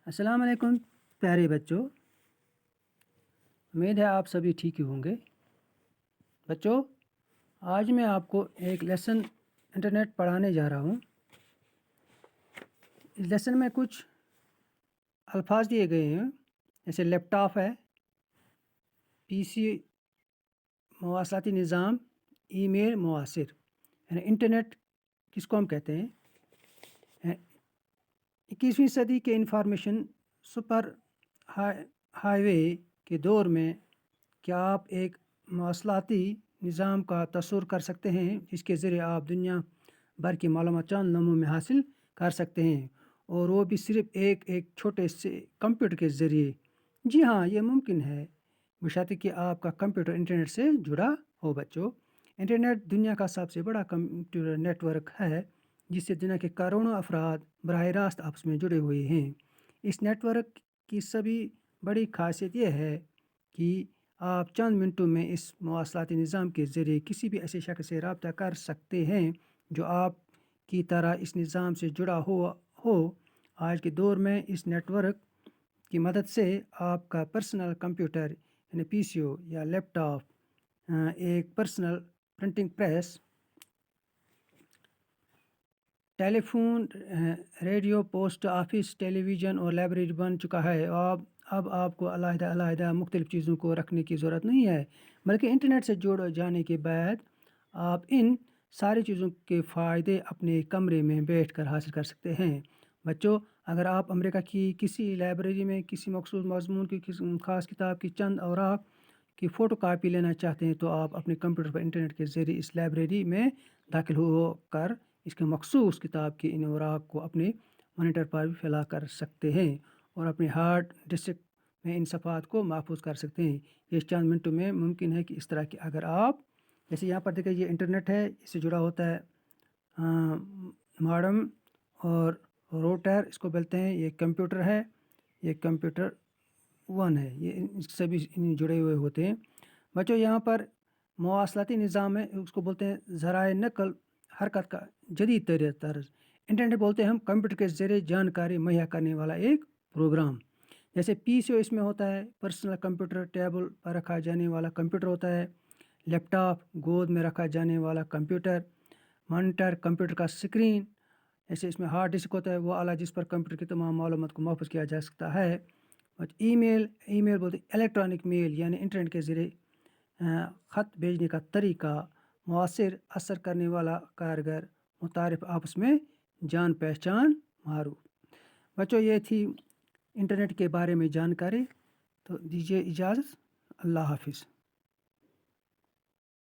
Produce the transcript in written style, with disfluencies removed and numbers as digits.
السلام علیکم پیارے بچوں، امید ہے آپ سبھی ٹھیک ہی ہوں گے۔ بچوں، آج میں آپ کو ایک لیسن انٹرنیٹ پڑھانے جا رہا ہوں۔ اس لیسن میں کچھ الفاظ دیے گئے ہیں، جیسے لیپ ٹاپ ہے، پی سی مواصلاتی نظام، ای میل مؤثر، یعنی انٹرنیٹ کس کو ہم کہتے ہیں۔ 21ویں صدی کے انفارمیشن سپر ہائی وے کے دور میں کیا آپ ایک مواصلاتی نظام کا تصور کر سکتے ہیں جس کے ذریعے آپ دنیا بھر کی معلومات چند لمحوں میں حاصل کر سکتے ہیں، اور وہ بھی صرف ایک چھوٹے سے کمپیوٹر کے ذریعے؟ جی ہاں، یہ ممکن ہے، بشرطیکہ کہ آپ کا کمپیوٹر انٹرنیٹ سے جڑا ہو۔ بچوں، انٹرنیٹ دنیا کا سب سے بڑا کمپیوٹر نیٹ ورک ہے جس سے دنیا کے کروڑوں افراد براہ راست آپس میں جڑے ہوئے ہیں۔ اس نیٹ ورک کی سبھی بڑی خاصیت یہ ہے کہ آپ چند منٹوں میں اس مواصلاتی نظام کے ذریعے کسی بھی ایسے شخص سے رابطہ کر سکتے ہیں جو آپ کی طرح اس نظام سے جڑا ہو۔ آج کے دور میں اس نیٹ ورک کی مدد سے آپ کا پرسنل کمپیوٹر یعنی پی سی او یا لیپ ٹاپ، ایک پرسنل پرنٹنگ پریس، ٹیلی فون، ریڈیو، پوسٹ آفس، ٹیلی ویژن اور لائبریری بن چکا ہے۔ اب آپ کو علیحدہ مختلف چیزوں کو رکھنے کی ضرورت نہیں ہے، بلکہ انٹرنیٹ سے جڑ جانے کے بعد آپ ان ساری چیزوں کے فائدے اپنے کمرے میں بیٹھ کر حاصل کر سکتے ہیں۔ بچوں، اگر آپ امریکہ کی کسی لائبریری میں کسی مخصوص مضمون کی خاص کتاب کی چند اوراق کی فوٹو کاپی لینا چاہتے ہیں تو آپ اپنے کمپیوٹر پر انٹرنیٹ کے ذریعے اس لائبریری میں داخل ہو کر اس کے مخصوص کتاب کے ان اوراق کو اپنے مانیٹر پر بھی پھیلا کر سکتے ہیں اور اپنے ہارڈ ڈسک میں ان صفحات کو محفوظ کر سکتے ہیں۔ یہ چند منٹوں میں ممکن ہے کہ اس طرح کی اگر آپ جیسے یہاں پر دیکھیں، یہ انٹرنیٹ ہے، اس سے جڑا ہوتا ہے ماڈم اور روٹر، اس کو بولتے ہیں۔ یہ کمپیوٹر ہے، یہ کمپیوٹر 1 ہے، یہ سبھی جڑے ہوئے ہوتے ہیں۔ بچوں، یہاں پر مواصلاتی نظام ہے، اس کو بولتے ہیں ذرائع نقل حرکت کا جدید طرز۔ انٹرنیٹ بولتے ہیں ہم کمپیوٹر کے ذریعے جانکاری مہیا کرنے والا ایک پروگرام۔ جیسے پی سی او اس میں ہوتا ہے پرسنل کمپیوٹر، ٹیبل پر رکھا جانے والا کمپیوٹر ہوتا ہے۔ لیپ ٹاپ گود میں رکھا جانے والا کمپیوٹر۔ مانیٹر کمپیوٹر کا اسکرین، جیسے اس میں ہارڈ ڈسک ہوتا ہے وہ آلہ جس پر کمپیوٹر کی تمام معلومات کو محفوظ کیا جا سکتا ہے۔ ای میل بولتے ہیں الیکٹرانک میل، یعنی انٹرنیٹ کے ذریعے خط بھیجنے کا طریقہ۔ مؤثر، اثر کرنے والا، کارگر، متعارف، آپس میں جان پہچان، معروف۔ بچوں، یہ تھی انٹرنیٹ کے بارے میں جانکاری، تو دیجیے اجازت، اللہ حافظ۔